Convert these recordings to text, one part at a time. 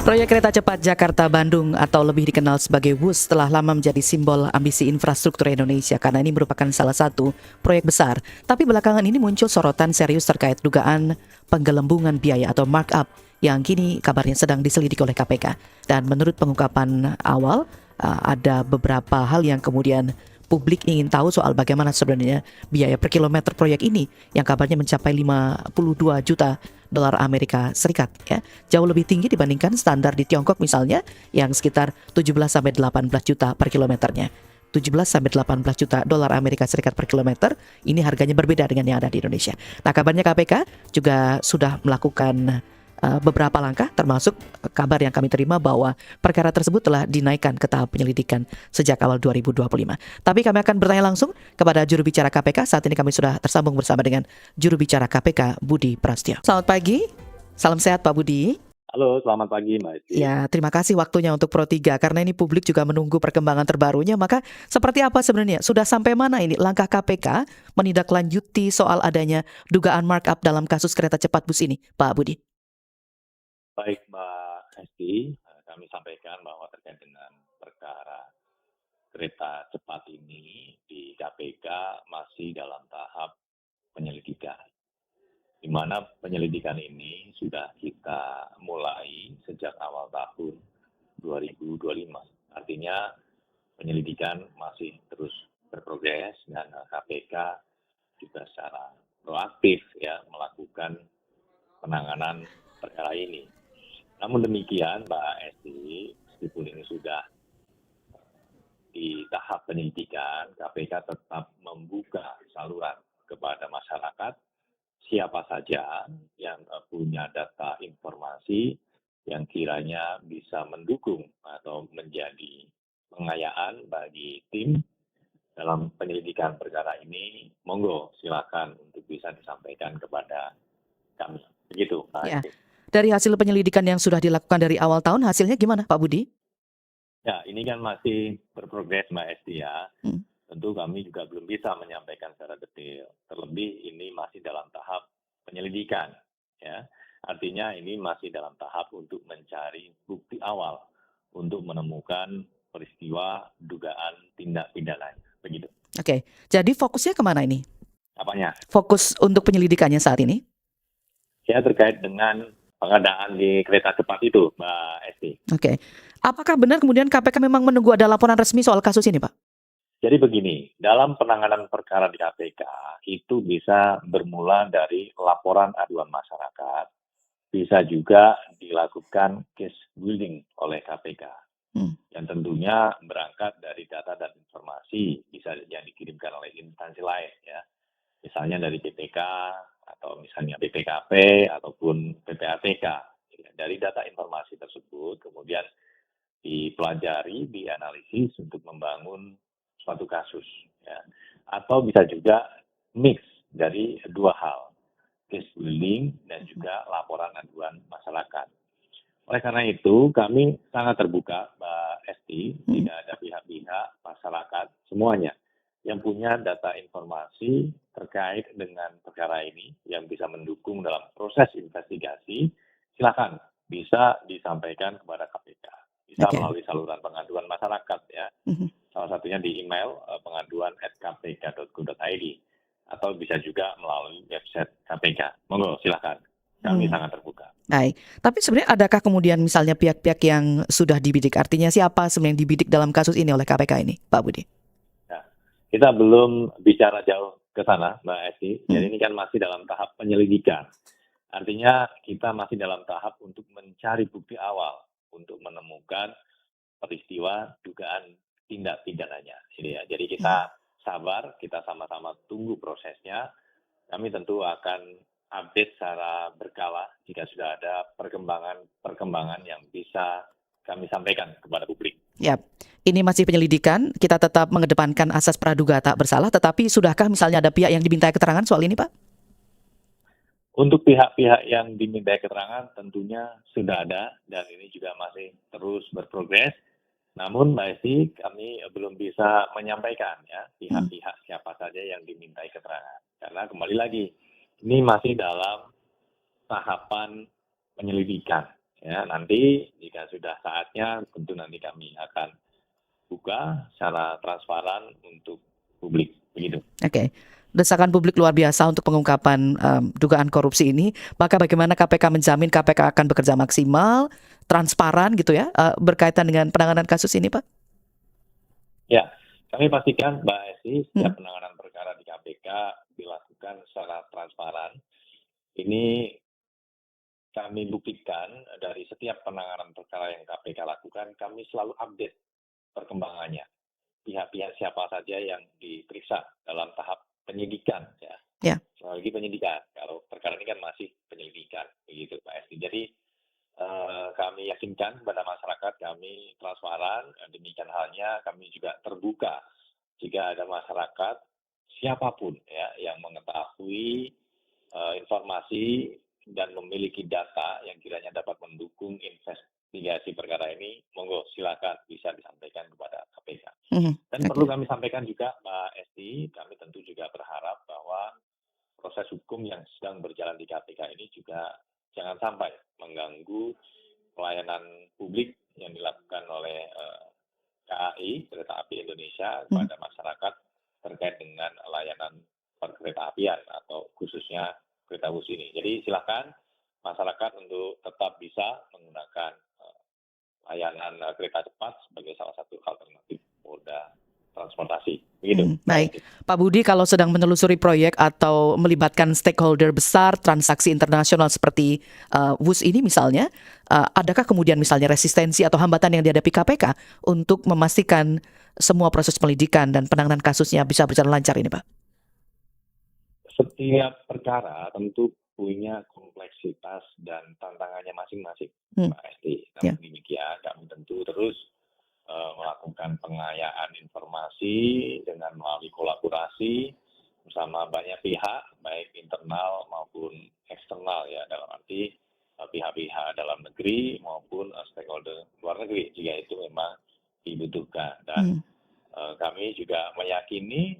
Proyek kereta cepat Jakarta-Bandung atau lebih dikenal sebagai WUS telah lama menjadi simbol ambisi infrastruktur Indonesia karena ini merupakan salah satu proyek besar. Tapi belakangan ini muncul sorotan serius terkait dugaan penggelembungan biaya atau markup yang kini kabarnya sedang diselidiki oleh KPK. Dan menurut pengungkapan awal, ada beberapa hal yang kemudian publik ingin tahu soal bagaimana sebenarnya biaya per kilometer proyek ini yang kabarnya mencapai 52 juta dolar Amerika Serikat ya. Jauh lebih tinggi dibandingkan standar di Tiongkok misalnya yang sekitar 17 sampai 18 juta per kilometernya. 17 sampai 18 juta dolar Amerika Serikat per kilometer, ini harganya berbeda dengan yang ada di Indonesia. Nah, kabarnya KPK juga sudah melakukan beberapa langkah, termasuk kabar yang kami terima bahwa perkara tersebut telah dinaikkan ke tahap penyelidikan sejak awal 2025. Tapi kami akan bertanya langsung kepada juru bicara KPK. Saat ini kami sudah tersambung bersama dengan juru bicara KPK, Budi Prasetyo. Selamat pagi, salam sehat Pak Budi. Halo, selamat pagi Mbak Esti. Ya, terima kasih waktunya untuk Pro 3 karena ini publik juga menunggu perkembangan terbarunya. Maka seperti apa sebenarnya? Sudah sampai mana ini langkah KPK menindaklanjuti soal adanya dugaan markup dalam kasus kereta cepat bus ini, Pak Budi? Baik Mbak Esti, kami sampaikan bahwa terkait dengan perkara kereta cepat ini di KPK masih dalam tahap penyelidikan. Di mana penyelidikan ini sudah kita mulai sejak awal tahun 2025. Artinya penyelidikan masih terus berprogres dan KPK juga secara proaktif ya melakukan penanganan perkara ini. Namun demikian Mbak Esti, meskipun ini sudah di tahap penyelidikan, KPK tetap membuka saluran kepada masyarakat siapa saja yang punya data informasi yang kiranya bisa mendukung atau menjadi pengayaan bagi tim dalam penyelidikan perkara ini, monggo silakan untuk bisa disampaikan kepada kami. Begitu Mbak Ya. Esti. Dari hasil penyelidikan yang sudah dilakukan dari awal tahun, hasilnya gimana Pak Budi? Ya, ini kan masih berprogres Mbak Esti ya. Hmm. Tentu kami juga belum bisa menyampaikan secara detail. Terlebih ini masih dalam tahap penyelidikan. Ya. Artinya ini masih dalam tahap untuk mencari bukti awal untuk menemukan peristiwa dugaan tindak pidana. Begitu. Oke, jadi fokusnya kemana ini? Apanya? Fokus untuk penyelidikannya saat ini? Ya, terkait dengan pengadaan di kereta cepat itu, Mbak Esti. Oke, apakah benar kemudian KPK memang menunggu ada laporan resmi soal kasus ini Pak? Jadi begini, dalam penanganan perkara di KPK itu bisa bermula dari laporan aduan masyarakat, bisa juga dilakukan case building oleh KPK, yang tentunya berangkat dari data dan informasi bisa yang dikirimkan oleh instansi lain, ya, misalnya dari BPK atau misalnya BPKP ataupun PPATK. Dari data informasi tersebut kemudian dipelajari, dianalisis untuk membangun suatu kasus, ya. Atau bisa juga mix dari dua hal, case building dan juga laporan aduan masyarakat. Oleh karena itu, kami sangat terbuka, Mbak Esti, tidak ada pihak-pihak masyarakat semuanya yang punya data informasi terkait dengan perkara ini yang bisa mendukung dalam proses investigasi, silakan bisa disampaikan kepada KPK. Bisa melalui saluran pengaduan masyarakat ya. Salah satunya di email pengaduan@kpk.go.id atau bisa juga melalui website KPK. Monggo silakan. Kami sangat terbuka. Baik, tapi sebenarnya adakah kemudian misalnya pihak-pihak yang sudah dibidik? Artinya siapa sebenarnya yang dibidik dalam kasus ini oleh KPK ini, Pak Budi? Nah, kita belum bicara jauh ke sana, Mbak Esti. Jadi ini kan masih dalam tahap penyelidikan. Artinya kita masih dalam tahap untuk mencari bukti awal untuk menemukan peristiwa dugaan tindak pidananya. Jadi kita sabar, kita sama-sama tunggu prosesnya. Kami tentu akan update secara berkala jika sudah ada perkembangan yang bisa kami sampaikan kepada publik. Yap, ini masih penyelidikan, kita tetap mengedepankan asas praduga tak bersalah, tetapi sudahkah misalnya ada pihak yang dimintai keterangan soal ini Pak? Untuk pihak-pihak yang dimintai keterangan tentunya sudah ada dan ini juga masih terus berprogres. Namun Mbak Esti, kami belum bisa menyampaikan ya pihak-pihak siapa saja yang dimintai keterangan. Karena kembali lagi, ini masih dalam tahapan penyelidikan. Ya, nanti jika sudah saatnya tentu nanti kami akan buka secara transparan untuk publik, begitu. Oke. Desakan publik luar biasa untuk pengungkapan dugaan korupsi ini. Maka bagaimana KPK menjamin KPK akan bekerja maksimal, transparan gitu ya, berkaitan dengan penanganan kasus ini, Pak? Ya, kami pastikan Mbak Esti, Hmm. setiap penanganan perkara di KPK dilakukan secara transparan. Ini kami buktikan dari setiap penanganan perkara yang KPK lakukan, kami selalu update perkembangannya. Pihak-pihak siapa saja yang diperiksa dalam tahap penyidikan, ya. Ya. Lagi penyidikan. Kalau perkara ini kan masih penyelidikan, begitu Pak Esti. Jadi kami yakinkan kepada masyarakat kami transparan, demikian halnya kami juga terbuka jika ada masyarakat siapapun ya yang mengetahui informasi dan memiliki data yang kiranya dapat mendukung investigasi perkara ini, monggo silakan bisa disampaikan kepada KPK. Mhm. Dan Oke. perlu kami sampaikan juga Mbak Esti, kami tentu juga berharap bahwa proses hukum yang sedang berjalan di KPK ini juga jangan sampai mengganggu pelayanan publik yang dilakukan oleh KAI, Kereta Api Indonesia, Mhm. kepada masyarakat terkait dengan layanan perkereta-apian atau khususnya kereta bus ini. Jadi silakan masyarakat untuk tetap bisa menggunakan layanan kereta cepat sebagai salah satu alternatif moda transportasi. Begitu, Mbak Baik, Esti. Pak Budi, kalau sedang menelusuri proyek atau melibatkan stakeholder besar, transaksi internasional seperti WUS ini misalnya, adakah kemudian misalnya resistensi atau hambatan yang dihadapi KPK untuk memastikan semua proses penyidikan dan penanganan kasusnya bisa berjalan lancar ini, Pak? Setiap perkara tentu punya kompleksitas dan tantangannya masing-masing, Hmm. Mbak Esti. Ya. Namun demikian, kami tentu terus melakukan pengayaan informasi dengan melalui kolaborasi bersama banyak pihak, baik internal maupun eksternal ya, dalam arti pihak-pihak dalam negeri maupun stakeholder luar negeri jika itu memang dibutuhkan. Dan Hmm. kami juga meyakini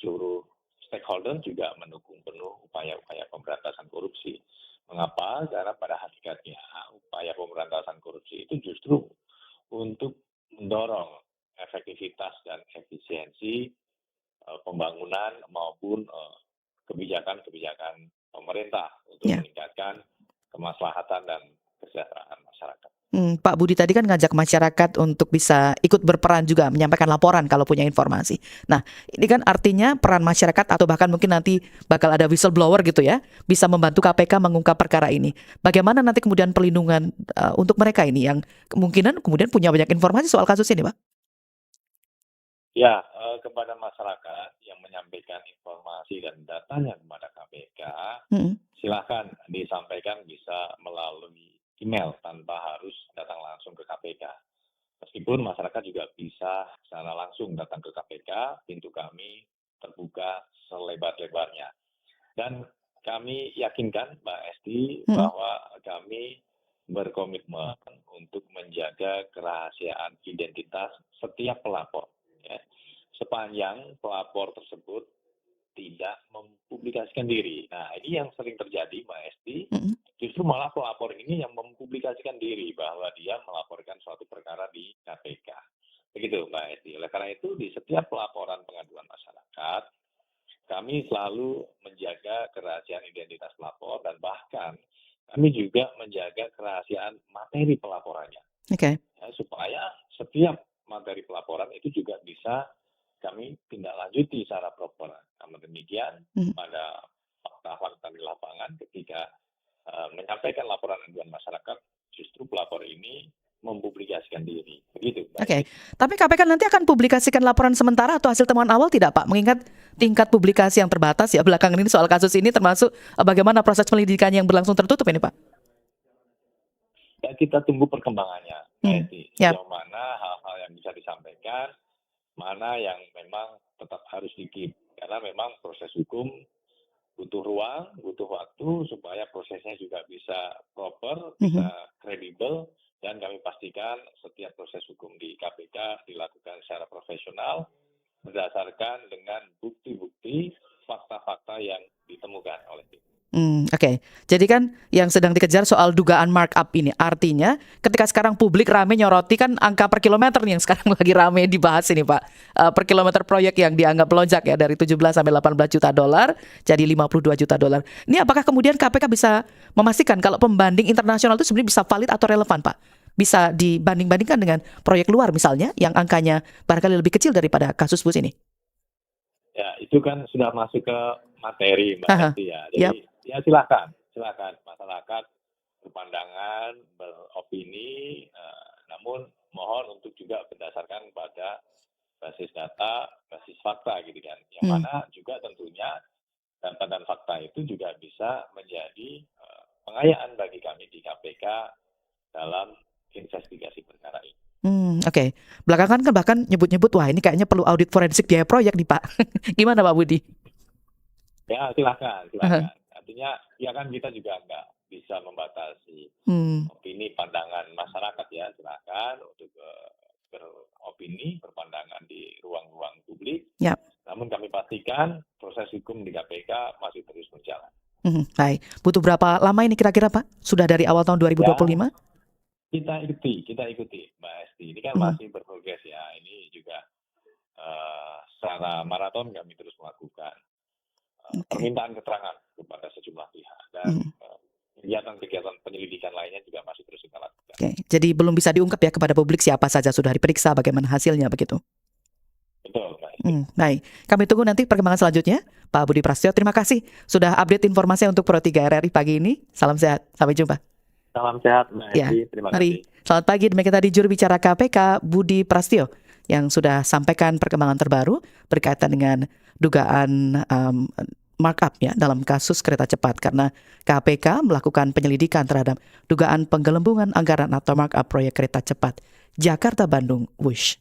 seluruh stakeholder juga mendukung penuh upaya-upaya pemberantasan korupsi. Mengapa? Karena pada hakikatnya upaya pemberantasan korupsi itu justru untuk mendorong efektivitas dan efisiensi pembangunan maupun kebijakan-kebijakan pemerintah untuk Ya. meningkatkan kemaslahatan dan kesejahteraan masyarakat. Pak Budi tadi kan ngajak masyarakat untuk bisa ikut berperan juga menyampaikan laporan kalau punya informasi. Nah, ini kan artinya peran masyarakat atau bahkan mungkin nanti bakal ada whistleblower gitu ya, bisa membantu KPK mengungkap perkara ini. Bagaimana nanti kemudian perlindungan untuk mereka ini yang kemungkinan kemudian punya banyak informasi soal kasus ini, Pak? Ya, kepada masyarakat yang menyampaikan informasi dan datanya kepada KPK, Mhm. silahkan disampaikan bisa melalui email tanpa harus datang langsung ke KPK. Meskipun masyarakat juga bisa secara langsung datang ke KPK, pintu kami terbuka selebar-lebarnya. Dan kami yakinkan, Mbak Esti, Mhm. bahwa kami berkomitmen untuk menjaga kerahasiaan identitas setiap pelapor. Ya. Sepanjang pelapor tersebut tidak mempublikasikan diri. Nah, ini yang sering terjadi, Mbak Esti. Mhm. Justru malah pelapor ini yang mempublikasikan diri bahwa dia melaporkan suatu perkara di KPK. Begitu, Mbak Esti. Oleh karena itu, di setiap pelaporan pengaduan masyarakat, kami selalu menjaga kerahasiaan identitas pelapor dan bahkan kami juga menjaga kerahasiaan materi pelaporannya. Oke. Ya, supaya setiap materi pelaporan itu juga bisa kami tindak lanjuti secara proper. Namun demikian, Mhm. pada fakta-fakta di lapangan ketika menyampaikan laporan aduan masyarakat, justru pelapor ini mempublikasikan diri. Begitu, Mbak Oke, Esti. tapi KPK nanti akan publikasikan laporan sementara atau hasil temuan awal tidak, Pak? Mengingat tingkat publikasi yang terbatas ya belakangan ini soal kasus ini termasuk bagaimana proses penyelidikan yang berlangsung tertutup ini, Pak? Ya, kita tunggu perkembangannya, Mbak Hmm. Esti. Ya. Sejauh mana hal-hal yang bisa disampaikan, mana yang memang tetap harus di-keep. Karena memang proses hukum butuh ruang, butuh waktu supaya prosesnya juga bisa proper, bisa Mhm. kredibel, dan kami pastikan setiap proses hukum di KPK dilakukan secara profesional berdasarkan dengan bukti-bukti, fakta-fakta yang ditemukan oleh tim. Oke. Jadi kan yang sedang dikejar soal dugaan markup ini. Artinya ketika sekarang publik rame nyoroti kan angka per kilometer nih yang sekarang lagi rame dibahas ini Pak. Per kilometer proyek yang dianggap melonjak ya dari 17 sampai 18 juta dolar jadi 52 juta dolar. Ini apakah kemudian KPK bisa memastikan kalau pembanding internasional itu sebenarnya bisa valid atau relevan Pak? Bisa dibanding-bandingkan dengan proyek luar misalnya yang angkanya barangkali lebih kecil daripada kasus bus ini. Ya, itu kan sudah masuk ke materi Mbak Haha. Esti ya. Yap. Jadi ya silakan masyarakat berpandangan, beropini, namun mohon untuk juga berdasarkan pada basis data, basis fakta gitu kan. Yang Hmm. mana juga tentunya data dan fakta itu juga bisa menjadi pengayaan bagi kami di KPK dalam investigasi perkara ini. Oke. Belakangan kan bahkan nyebut-nyebut wah ini kayaknya perlu audit forensik biaya proyek nih Pak. Gimana Pak Budi? Ya silakan. Aha. Artinya ya kan kita juga nggak bisa membatasi Hmm. opini pandangan masyarakat ya, silakan untuk beropini, berpandangan di ruang-ruang publik. Yap. Namun kami pastikan proses hukum di KPK masih terus berjalan. Baik. Butuh berapa lama ini kira-kira Pak? Sudah dari awal tahun 2025? Kita ikuti Mbak Esti. Ini kan Mhm. masih berprogres ya. Ini juga secara maraton kami terus melakukan Oke. permintaan keterangan kepada sejumlah pihak dan Mhm. kegiatan-kegiatan penyelidikan lainnya juga masih terus kita lakukan. Oke. Jadi belum bisa diungkap ya kepada publik siapa saja sudah diperiksa, bagaimana hasilnya begitu. Betul, Mbak Esti. Baik. Kami tunggu nanti perkembangan selanjutnya. Pak Budi Prasetyo, terima kasih sudah update informasi untuk Pro 3 RRI pagi ini. Salam sehat. Sampai jumpa. Salam sehat Mbak Ya, Esti. Terima mari. kasih. Selamat pagi. Demikian tadi juru bicara KPK Budi Prasetyo yang sudah sampaikan perkembangan terbaru berkaitan dengan dugaan markup ya dalam kasus kereta cepat karena KPK melakukan penyelidikan terhadap dugaan penggelembungan anggaran atau markup proyek kereta cepat Jakarta Bandung Wush.